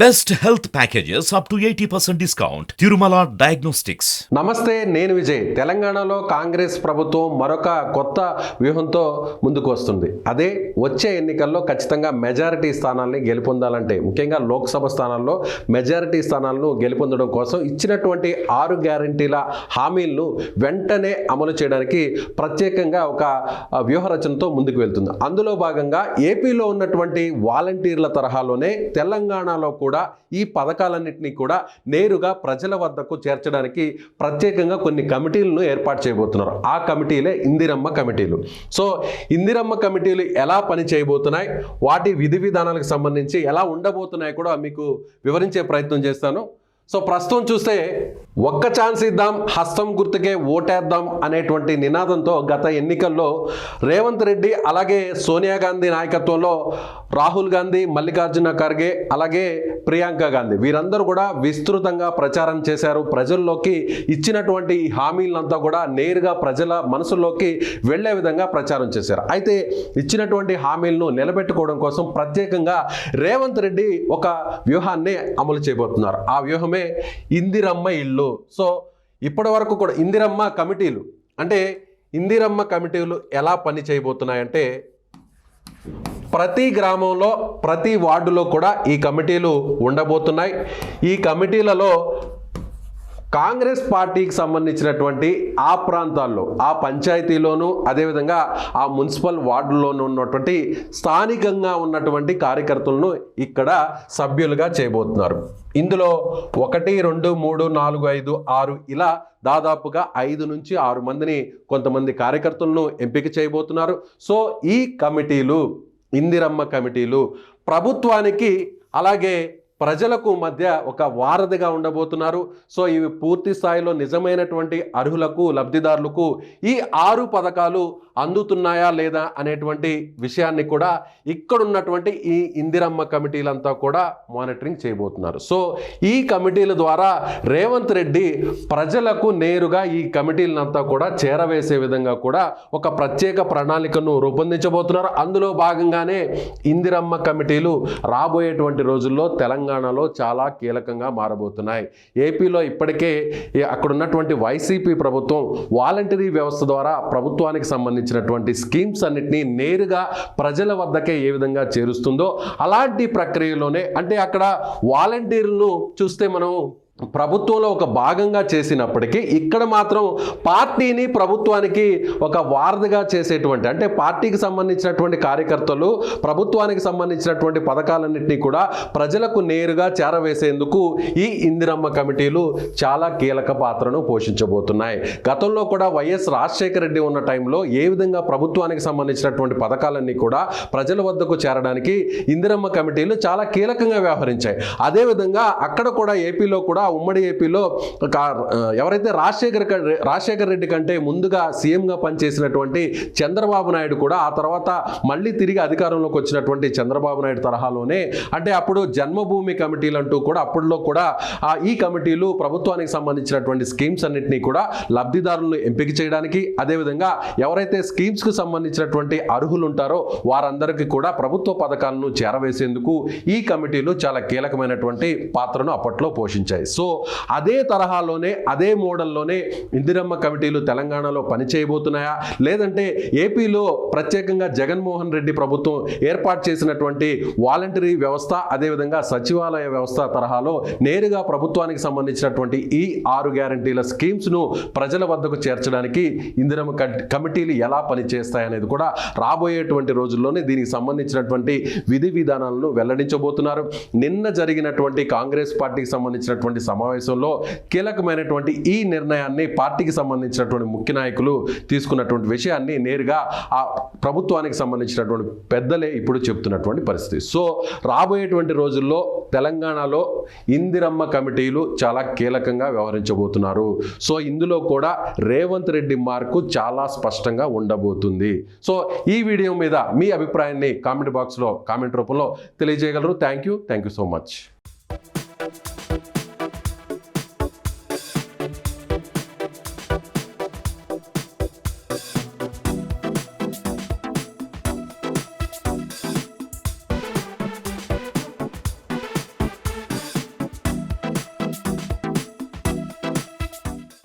Best health packages up to 80% discount. Tirumala Diagnostics. నమస్తే, నేను విజయ్. తెలంగాణలో కాంగ్రెస్ ప్రభుత్వం మరొక కొత్త వ్యూహంతో ముందుకు వస్తుంది. అదే వచ్చే ఎన్నికల్లో ఖచ్చితంగా మెజారిటీ స్థానాల్ని గెలుపొందాలంటే, ముఖ్యంగా లోక్సభ స్థానాల్లో మెజారిటీ స్థానాలను గెలుపొందడం కోసం ఇచ్చినటువంటి 6 గ్యారంటీల హామీలను వెంటనే అమలు చేయడానికి ప్రత్యేకంగా ఒక వ్యూహరచనతో ముందుకు వెళ్తుంది. అందులో భాగంగా ఏపీలో ఉన్నటువంటి వాలంటీర్ల తరహాలోనే తెలంగాణలో కూడా ఈ పథకాలన్నింటినీ కూడా నేరుగా ప్రజల వద్దకు చేర్చడానికి ప్రత్యేకంగా కొన్ని కమిటీలను ఏర్పాటు చేయబోతున్నారు. ఆ కమిటీలే ఇందిరమ్మ కమిటీలు. సో ఇందిరమ్మ కమిటీలు ఎలా పని చేయబోతున్నాయి, వాటి విధి విధానాలకు సంబంధించి ఎలా ఉండబోతున్నాయి కూడా మీకు వివరించే ప్రయత్నం చేస్తాను. సో ప్రస్తుతం చూస్తే ఒక్క ఛాన్స్ ఇద్దాం, హస్తం గుర్తుకే ఓటేద్దాం అనేటువంటి నినాదంతో గత ఎన్నికల్లో రేవంత్ రెడ్డి అలాగే సోనియా గాంధీ నాయకత్వంలో రాహుల్ గాంధీ, మల్లికార్జున ఖర్గే అలాగే ప్రియాంక గాంధీ వీరందరూ కూడా విస్తృతంగా ప్రచారం చేశారు. ప్రజల్లోకి ఇచ్చినటువంటి ఈ హామీలంతా కూడా నేరుగా ప్రజల మనసుల్లోకి వెళ్లే విధంగా ప్రచారం చేశారు. అయితే ఇచ్చినటువంటి హామీలను నిలబెట్టుకోవడం కోసం ప్రత్యేకంగా రేవంత్ రెడ్డి ఒక వ్యూహాన్ని అమలు చేయబోతున్నారు. ఆ వ్యూహమే ఇందిరమ్మ ఇల్లు. సో ఇప్పటి వరకు కూడా ఇందిరమ్మ కమిటీలు అంటే ఇందిరమ్మ కమిటీలు ఎలా పని చేయబోతున్నాయంటే, ప్రతి గ్రామంలో ప్రతి వార్డులో కూడా ఈ కమిటీలు ఉండబోతున్నాయి. ఈ కమిటీలలో కాంగ్రెస్ పార్టీకి సంబంధించినటువంటి ఆ ప్రాంతాల్లో, ఆ పంచాయతీలోనూ అదేవిధంగా ఆ మున్సిపల్ వార్డుల్లోనూ ఉన్నటువంటి స్థానికంగా ఉన్నటువంటి కార్యకర్తలను ఇక్కడ సభ్యులుగా చేయబోతున్నారు. ఇందులో 1, 2, 3, 4, 5, 6 ఇలా దాదాపుగా 5 నుంచి 6 మందిని కొంతమంది కార్యకర్తలను ఎంపిక చేయబోతున్నారు. సో ఈ కమిటీలు, ఇందిరమ్మ కమిటీలు ప్రభుత్వానికి అలాగే ప్రజలకు మధ్య ఒక వారధిగా ఉండబోతున్నారు. సో ఇవి పూర్తి స్థాయిలో నిజమైనటువంటి అర్హులకు, లబ్ధిదారులకు ఈ 6 పథకాలు అందుతున్నాయా లేదా అనేటువంటి విషయాన్ని కూడా ఇక్కడ ఉన్నటువంటి ఈ ఇందిరమ్మ కమిటీలంతా కూడా మానిటరింగ్ చేయబోతున్నారు. సో ఈ కమిటీల ద్వారా రేవంత్ రెడ్డి ప్రజలకు నేరుగా ఈ కమిటీలంతా కూడా చేరవేసే విధంగా కూడా ఒక ప్రత్యేక ప్రణాళికను రూపొందించబోతున్నారు. అందులో భాగంగానే ఇందిరమ్మ కమిటీలు రాబోయేటువంటి రోజుల్లో తెలంగాణలో చాలా కీలకంగా మారబోతున్నాయి. ఏపీలో ఇప్పటికే అక్కడ ఉన్నటువంటి వైసీపీ ప్రభుత్వం వాలంటరీ వ్యవస్థ ద్వారా ప్రభుత్వానికి సంబంధించినటువంటి స్కీమ్స్ అన్నిటినీ నేరుగా ప్రజల వద్దకే ఏ విధంగా చేరుస్తుందో అలాంటి ప్రక్రియలోనే, అంటే అక్కడ వాలంటీర్లను చూస్తే మనం ప్రభుత్వంలో ఒక భాగంగా చేసినప్పటికీ ఇక్కడ మాత్రం పార్టీని ప్రభుత్వానికి ఒక వారధిగా చేసేటువంటి, అంటే పార్టీకి సంబంధించినటువంటి కార్యకర్తలు ప్రభుత్వానికి సంబంధించినటువంటి పథకాలన్నింటినీ కూడా ప్రజలకు నేరుగా చేరవేసేందుకు ఈ ఇందిరమ్మ కమిటీలు చాలా కీలక పాత్రను పోషించబోతున్నాయి. గతంలో కూడా వైఎస్ రాజశేఖర రెడ్డి ఉన్న టైంలో ఏ విధంగా ప్రభుత్వానికి సంబంధించినటువంటి పథకాలన్నీ కూడా ప్రజల వద్దకు చేరడానికి ఇందిరమ్మ కమిటీలు చాలా కీలకంగా వ్యవహరించాయి. అక్కడ కూడా ఏపీలో కూడా ఉమ్మడి ఏపీలో ఎవరైతే రాజశేఖర రెడ్డి కంటే ముందుగా సీఎంగా పనిచేసినటువంటి చంద్రబాబు నాయుడు కూడా ఆ తర్వాత మళ్ళీ తిరిగి అధికారంలోకి వచ్చినటువంటి చంద్రబాబు నాయుడు తరహాలోనే, అంటే అప్పుడు జన్మభూమి కమిటీలు అంటూ కూడా అప్పట్లో కూడా ఈ కమిటీలు ప్రభుత్వానికి సంబంధించినటువంటి స్కీమ్స్ అన్నింటినీ కూడా లబ్ధిదారులను ఎంపిక చేయడానికి, అదేవిధంగా ఎవరైతే స్కీమ్స్కు సంబంధించినటువంటి అర్హులు ఉంటారో వారందరికీ కూడా ప్రభుత్వ పథకాలను చేరవేసేందుకు ఈ కమిటీలు చాలా కీలకమైనటువంటి పాత్రను అప్పట్లో పోషించాయి. సో అదే తరహాలోనే, అదే మోడల్లోనే ఇందిరమ్మ కమిటీలు తెలంగాణలో పనిచేయబోతున్నాయా, లేదంటే ఏపీలో ప్రత్యేకంగా జగన్మోహన్ రెడ్డి ప్రభుత్వం ఏర్పాటు చేసినటువంటి వాలంటరీ వ్యవస్థ, అదేవిధంగా సచివాలయ వ్యవస్థ తరహాలో నేరుగా ప్రభుత్వానికి సంబంధించినటువంటి ఈ 6 గ్యారంటీల స్కీమ్స్ను ప్రజల వద్దకు చేర్చడానికి ఇందిరమ్మ కమిటీలు ఎలా పనిచేస్తాయనేది కూడా రాబోయేటువంటి రోజుల్లోనే దీనికి సంబంధించినటువంటి విధి విధానాలను వెల్లడించబోతున్నారు. నిన్న జరిగినటువంటి కాంగ్రెస్ పార్టీకి సంబంధించినటువంటి సమావేశంలో కీలకమైనటువంటి ఈ నిర్ణయాన్ని పార్టీకి సంబంధించినటువంటి ముఖ్య నాయకులు తీసుకున్నటువంటి విషయాన్ని నేరుగా ఆ ప్రభుత్వానికి సంబంధించినటువంటి పెద్దలే ఇప్పుడు చెప్తున్నటువంటి పరిస్థితి. సో రాబోయేటువంటి రోజుల్లో తెలంగాణలో ఇందిరమ్మ కమిటీలు చాలా కీలకంగా వ్యవహరించబోతున్నారు. సో ఇందులో కూడా రేవంత్ రెడ్డి మార్కు చాలా స్పష్టంగా ఉండబోతుంది. సో ఈ వీడియో మీద మీ అభిప్రాయాన్ని కామెంట్ బాక్స్లో కామెంట్ రూపంలో తెలియజేయగలరు. Thank you so much.